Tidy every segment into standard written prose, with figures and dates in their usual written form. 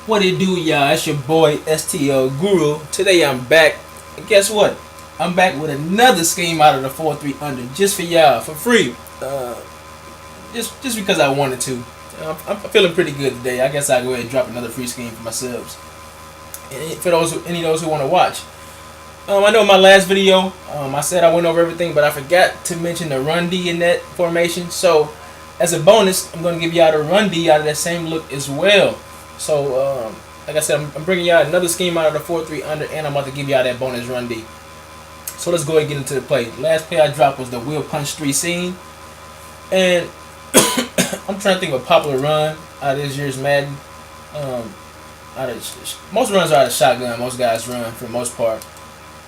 What it do, y'all? It's your boy STL Guru. Today I'm back. And guess what? I'm back with another scheme out of the 4-3 under just for y'all, for free. Just because I wanted to. I'm feeling pretty good today. I guess I'll go ahead and drop another free scheme for my subs. And for any of those who want to watch. I know in my last video, I said I went over everything, but I forgot to mention the run D in that formation. So, as a bonus, I'm going to give y'all the run D out of that same look as well. So, like I said, I'm bringing y'all another scheme out of the 4-3 under, and I'm about to give y'all that bonus run D. So let's go ahead and get into the play. Last play I dropped was the Wheel Punch 3 scene. And I'm trying to think of a popular run out of this year's Madden. Most runs are out of shotgun. Most guys run for the most part.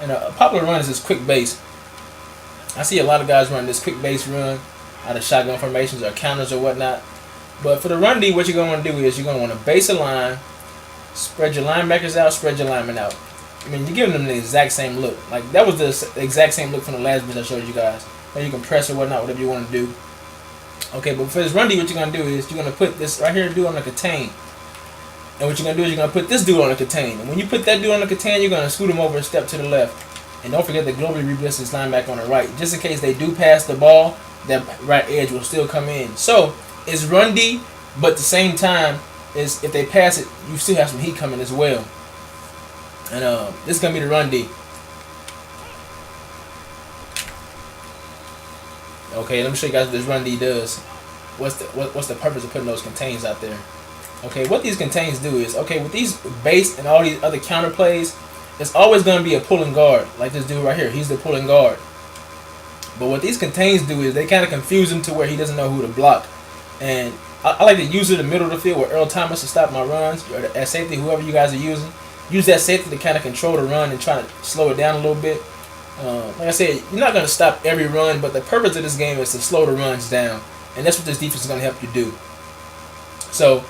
And a popular run is this quick base. I see a lot of guys run this quick base run out of shotgun formations or counters or whatnot. But for the run D, what you're going to want to do is you're going to want to base a line, spread your linebackers out, spread your linemen out. I mean, you're giving them the exact same look. Like, that was the exact same look from the last bit I showed you guys. Or you can press or whatnot, whatever you want to do. Okay, but for this run D, what you're going to do is you're going to put this right here dude on the contain. And what you're going to do is you're going to put this dude on the contain. And when you put that dude on the contain, you're going to scoot him over a step to the left. And don't forget to globally reblitz this linebacker on the right. Just in case they do pass the ball, that right edge will still come in. So, it's run D, but at the same time, is if they pass it, you still have some heat coming as well. And this is going to be the run D. Okay, let me show you guys what this run D does. What's the purpose of putting those contains out there? Okay, what these contains do is, okay, with these base and all these other counter plays, it's always going to be a pulling guard, like this dude right here. He's the pulling guard. But what these contains do is they kind of confuse him to where he doesn't know who to block. And I like to use it in the middle of the field with Earl Thomas to stop my runs, or at safety, whoever you guys are using. Use that safety to kind of control the run and try to slow it down a little bit. Like I said, you're not going to stop every run, but the purpose of this game is to slow the runs down. And that's what this defense is going to help you do. So,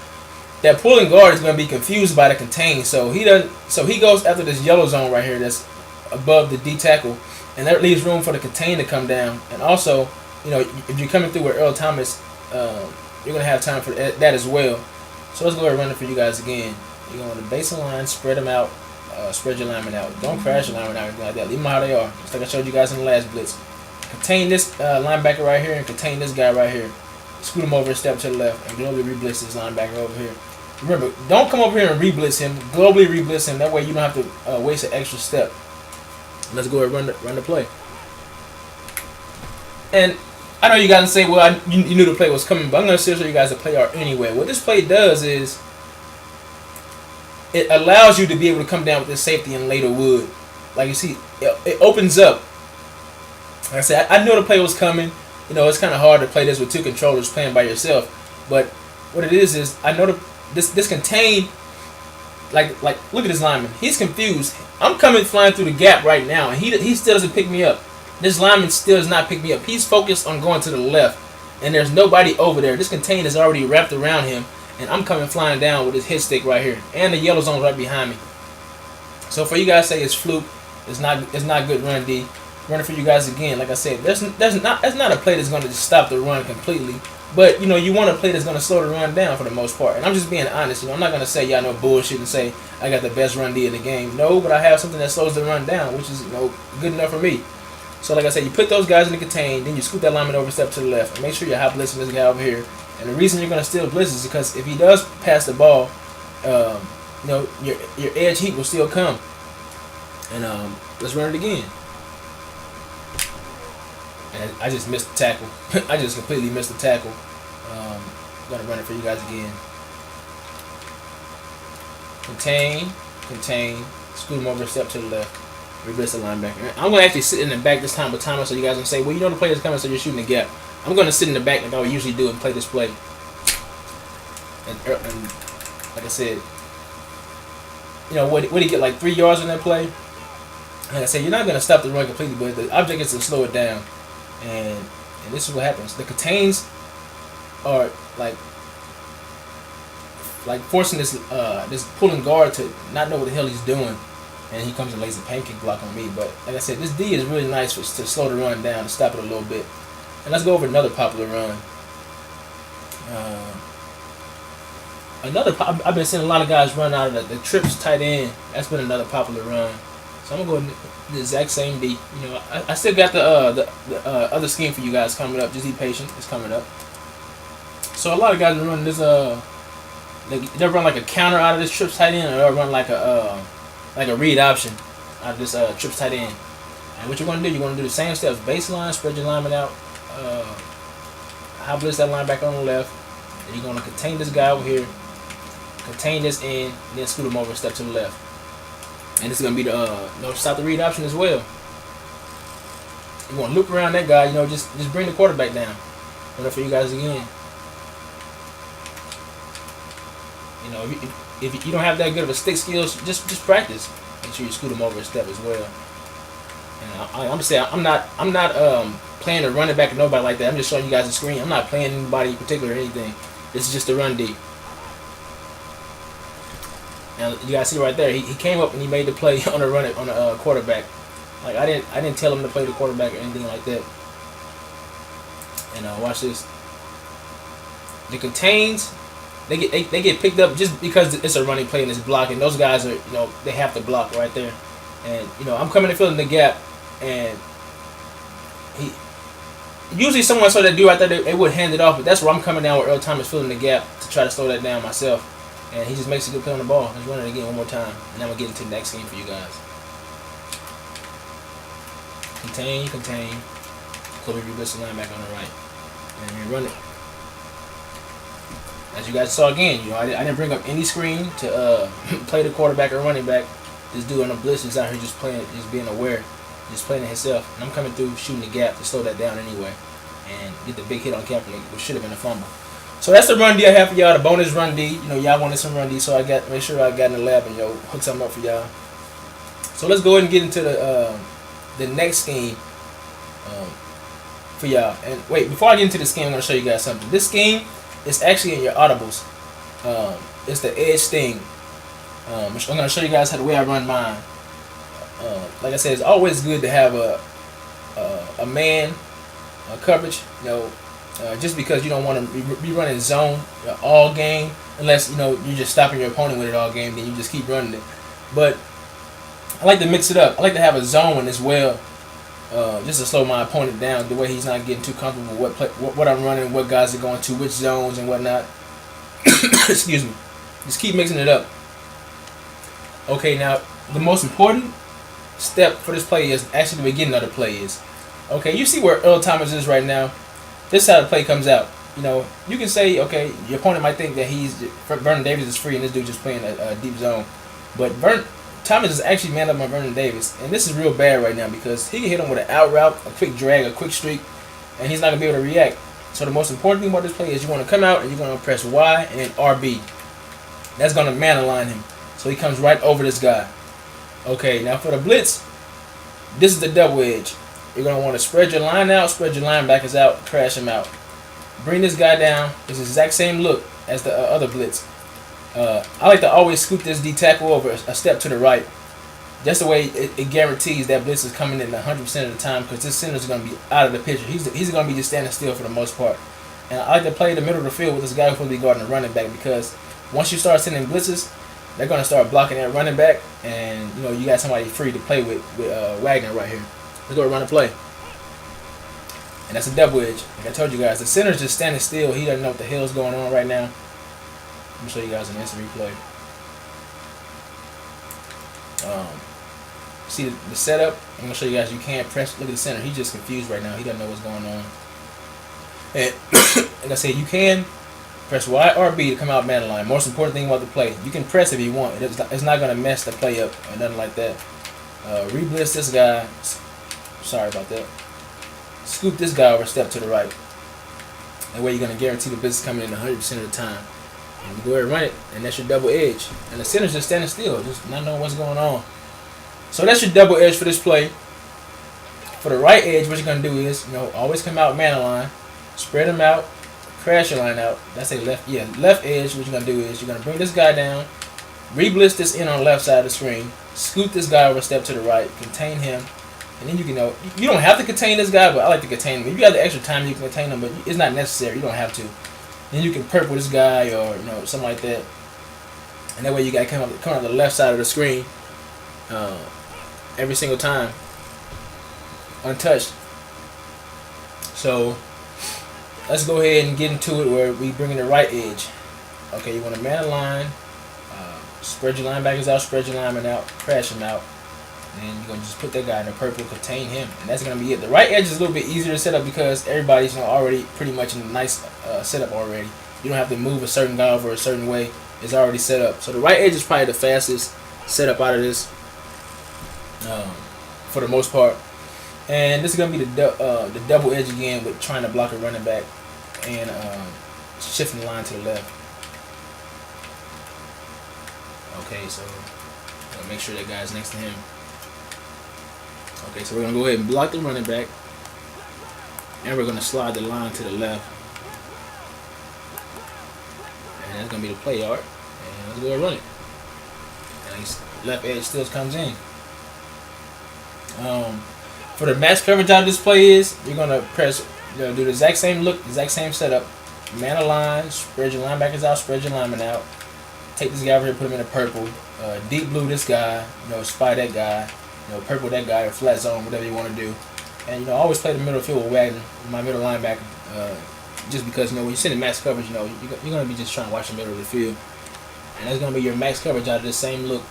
that pulling guard is going to be confused by the contain. So he goes after this yellow zone right here that's above the D tackle. And that leaves room for the contain to come down. And also, you know, if you're coming through with Earl Thomas, you're going to have time for that as well. So let's go ahead and run it for you guys again. You're going to base the line, spread them out, spread your linemen out. Don't crash your linemen out or anything like that. Leave them how they are. Just like I showed you guys in the last blitz. Contain this linebacker right here and contain this guy right here. Scoot him over a step to the left and globally re-blitz this linebacker over here. Remember, don't come over here and re-blitz him. Globally re-blitz him. That way you don't have to waste an extra step. Let's go ahead and run the play. And I know you guys say, well, you knew the play was coming, but I'm going to show you guys the play art anyway. What this play does is it allows you to be able to come down with this safety and lay the wood. Like you see, it opens up. Like I said, I knew the play was coming. You know, it's kind of hard to play this with two controllers playing by yourself. But what it is I know this contain, like look at this lineman. He's confused. I'm coming flying through the gap right now, and he still doesn't pick me up. This lineman still does not pick me up. He's focused on going to the left, and there's nobody over there. This contain is already wrapped around him, and I'm coming flying down with his hit stick right here, and the yellow zone's right behind me. So for you guys say it's fluke, it's not good run D. Running for you guys again. Like I said, that's not a play that's going to just stop the run completely. But, you know, you want a play that's going to slow the run down for the most part. And I'm just being honest. You know, I'm not going to say y'all no bullshit and say I got the best run D in the game. No, but I have something that slows the run down, which is, you know, good enough for me. So, like I said, you put those guys in the contain, then you scoot that lineman over a step to the left, and make sure you're hot blitzing this guy over here. And the reason you're going to steal blitz is because if he does pass the ball, you know, your edge heat will still come. And let's run it again. And I just missed the tackle. I just completely missed the tackle. I'm going to run it for you guys again. Contain, scoot him over a step to the left. Reverse the linebacker. I'm going to actually sit in the back this time with timer so you guys can say, well, you know the player's coming, so you're shooting the gap. I'm going to sit in the back like I would usually do and play this play. And like I said, you know, what do you get, like 3 yards on that play? Like I said, you're not going to stop the run completely, but the object is to slow it down. And this is what happens. The contains are like forcing this pulling guard to not know what the hell he's doing, and he comes and lays a pancake block on me. But like I said, this D is really nice to slow the run down, to stop it a little bit. And let's go over another popular run. I've been seeing a lot of guys run out of the trips tight end. That's been another popular run. So I'm gonna go the exact same D. You know, I still got the other scheme for you guys coming up. Just be patient. It's coming up. So a lot of guys are running this they'll run like a counter out of this trips tight end, or they'll run like a read option out of this trips tight end. And what you're gonna do, you're gonna do the same steps: baseline, spread your lineman out, high blitz that linebacker on the left. And you're gonna contain this guy over here, contain this end, and then scoot him over a step to the left. And this is gonna be the stop the read option as well. You want to loop around that guy, just bring the quarterback down. Enough for you guys again. If you don't have that good of a stick skills, just practice. Make sure you scoot him over a step as well. And I'm saying I'm not playing a running back or nobody like that. I'm just showing you guys the screen. I'm not playing anybody in particular or anything. This is just a run D. Now you guys see right there, he came up and he made the play on a quarterback. Like I didn't tell him to play the quarterback or anything like that. And watch this. The contains, they get picked up just because it's a running play and it's blocking. Those guys are they have to block right there. And I'm coming and filling the gap, and he usually someone saw that dude right there, they would hand it off, but that's where I'm coming down with Earl Thomas filling the gap to try to slow that down myself. And he just makes a good play on the ball. Let's run it again one more time. And I'm going to get into the next game for you guys. Contain. Kobe reblitz the linebacker on the right. And you run it. As you guys saw again, I didn't bring up any screen to play the quarterback or running back. This dude on the blitz is out here just playing, just being aware, just playing it himself. And I'm coming through shooting the gap to slow that down anyway. And get the big hit on Kaepernick, which should have been a fumble. So that's the run D I have for y'all, the bonus run D. Y'all wanted some run D, so make sure I got in the lab and hook something up for y'all. So let's go ahead and get into the next scheme for y'all. And wait, before I get into the scheme, I'm gonna show you guys something. This scheme is actually in your audibles. It's the edge sting. I'm gonna show you guys how the way I run mine. Like I said, it's always good to have a man coverage. Just because you don't want to be running zone all game, unless you're just stopping your opponent with it all game, then you just keep running it. But I like to mix it up. I like to have a zone as well, just to slow my opponent down, the way he's not getting too comfortable with what I'm running, what guys are going to, which zones and whatnot. Excuse me. Just keep mixing it up. Okay, now the most important step for this play is actually the beginning of the play is. Okay, you see where Earl Thomas is right now. This is how the play comes out. You can say, okay, your opponent might think that Vernon Davis is free and this dude just playing a deep zone. But Thomas is actually man up on Vernon Davis. And this is real bad right now because he can hit him with an out route, a quick drag, a quick streak, and he's not going to be able to react. So the most important thing about this play is you want to come out and you're going to press Y and then RB. That's going to man align him. So he comes right over this guy. Okay, now for the blitz, this is the double edge. You're going to want to spread your line out, spread your linebackers out, crash him out. Bring this guy down. It's the exact same look as the other blitz. I like to always scoop this D tackle over a step to the right. That's the way it guarantees that blitz is coming in 100% of the time because this center is going to be out of the picture. He's going to be just standing still for the most part. And I like to play the middle of the field with this guy who's going to be guarding the running back because once you start sending blitzes, they're going to start blocking that running back, and you got somebody free to play with Wagner right here. Let's go run a play. And that's a double edge. Like I told you guys, the center's just standing still. He doesn't know what the hell's going on right now. Let me show you guys an instant replay. See the setup? I'm going to show you guys you can't press. Look at the center. He's just confused right now. He doesn't know what's going on. And like I said, you can press Y or B to come out man line. Most important thing about the play. You can press if you want. It's not going to mess the play up or nothing like that. Re-blitz this guy. Sorry about that. Scoop this guy over a step to the right. That way you're going to guarantee the blitz is coming in 100% of the time. And you go ahead and run it, and that's your double edge. And the center's just standing still, just not knowing what's going on. So that's your double edge for this play. For the right edge, what you're going to do is, always come out man line, spread them out, crash your line out. That's a left edge. What you're going to do is you're going to bring this guy down, re-blitz this in on the left side of the screen, scoot this guy over a step to the right, contain him, and then you don't have to contain this guy, but I like to contain him. If you have the extra time, you can contain him, but it's not necessary. You don't have to. Then you can purple this guy or something like that, and that way you got come on the left side of the screen every single time, untouched. So let's go ahead and get into it where we bring in the right edge. Okay, you want to man a line, spread your linebackers out, spread your linemen out, crash them out. And you're going to just put that guy in the purple, contain him. And that's going to be it. The right edge is a little bit easier to set up because everybody's already pretty much in a nice setup already. You don't have to move a certain guy over a certain way. It's already set up. So the right edge is probably the fastest setup out of this for the most part. And this is going to be the double edge again with trying to block a running back and shifting the line to the left. Okay, so make sure that guy's next to him. Okay, so we're going to go ahead and block the running back. And we're going to slide the line to the left. And that's going to be the play yard. And let's go ahead and run it. And left edge still comes in. For the match coverage out of this play is, you're going to press, do the exact same look, exact same setup. Man a line, spread your linebackers out, spread your linemen out. Take this guy over here, put him in a purple. Deep blue this guy, spy that guy. Purple that guy, or flat zone, whatever you want to do. And always play the middle field with Wagner, my middle linebacker. Just because when you're sending max coverage, you're gonna be just trying to watch the middle of the field, and that's gonna be your max coverage out of this same look.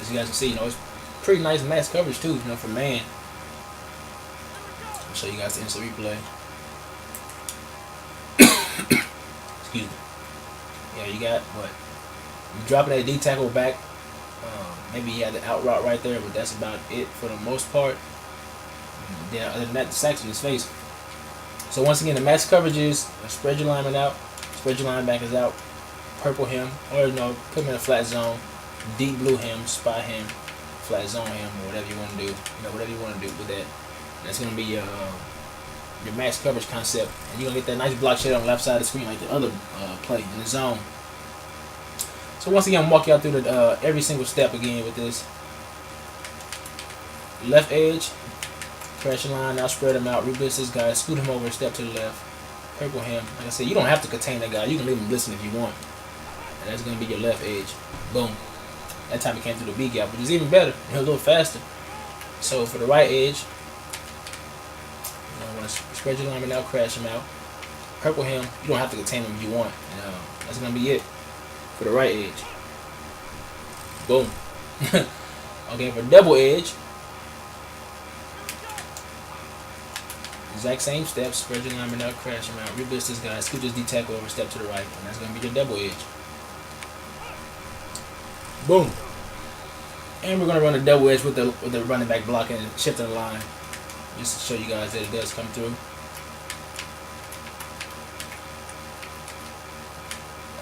As you guys can see, it's pretty nice max coverage too, for man. I'll show you guys the instant replay. Excuse me. Yeah, you got what? You're dropping that D tackle back. Maybe he had the out route right there, but that's about it for the most part. Yeah, other than that, the sack's in his face. So once again, the max coverage is spread your lineman out, spread your linebackers out, purple him, or put him in a flat zone, deep blue him, spy him, flat zone him, or whatever you want to do. Whatever you want to do with that. That's gonna be your max coverage concept, and you're gonna get that nice block shade on the left side of the screen like the other play in the zone. So once again, I'm walking y'all through every single step again with this. Left edge, crash your line, now spread him out, reblitz this guy, scoot him over, step to the left, purple him. Like I said, you don't have to contain that guy. You can leave him blitzing if you want. And that's going to be your left edge. Boom. That time he came through the B gap, which is even better. He's a little faster. So for the right edge, I want to spread your lineman out, crash him out, purple him. You don't have to contain him if you want. That's going to be it. For the right edge. Boom. Okay, for double edge, exact same steps. Spread your lineman out, crash him out, reblitz this guy, scoot this D tackle over, step to the right, and that's going to be your double edge. Boom. And we're going to run a double edge with the running back blocking and shifting the line, just to show you guys that it does come through.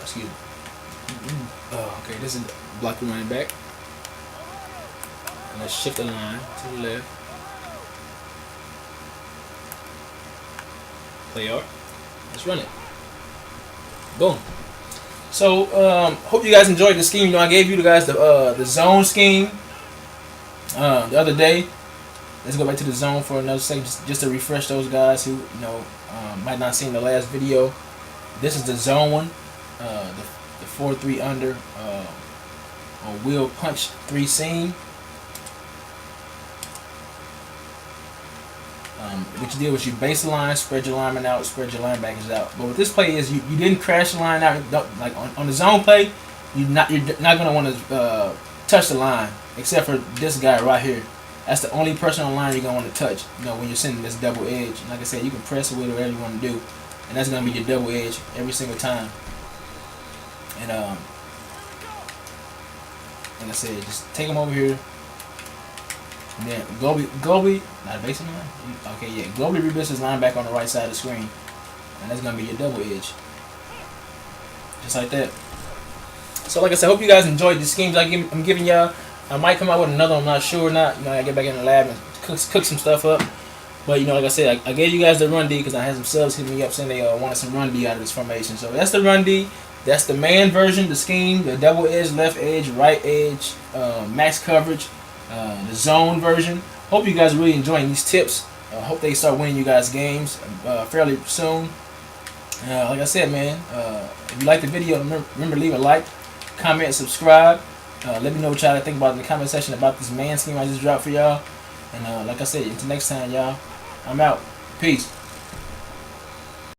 Excuse me. Oh, okay, this is blocking running back. And let's shift the line to the left. Play art. Let's run it. Boom. So, hope you guys enjoyed the scheme. I gave you guys the zone scheme the other day. Let's go back to the zone for another second, just to refresh those guys who might not have seen the last video. This is the zone one. The 4-3 under on wheel punch 3 seam. What you did was you base the line, spread your linemen out, spread your linebackers out. But what this play is, you didn't crash the line out. Like on the zone play, you're not gonna want to touch the line, except for this guy right here. That's the only person on the line you're gonna want to touch. When you're sending this double edge. And like I said, you can press it with whatever you want to do, and that's gonna be your double edge every single time. And like I said, just take them over here. And then Gobi, not a basic line. Okay, yeah, Gobi reblitz his line back on the right side of the screen, and that's gonna be your double edge, just like that. So, like I said, hope you guys enjoyed the schemes I'm giving y'all. I might come out with another. I'm not sure or not. I get back in the lab and cook some stuff up. But like I said, I gave you guys the run D because I had some subs hit me up saying they wanted some run D out of this formation. So that's the run D. That's the man version, the scheme, the double edge, left edge, right edge, max coverage, the zone version. Hope you guys are really enjoying these tips. Hope they start winning you guys games fairly soon. Like I said, man, if you like the video, remember leave a like, comment, subscribe. Let me know what y'all think about in the comment section about this man scheme I just dropped for y'all. And like I said, until next time, y'all, I'm out. Peace.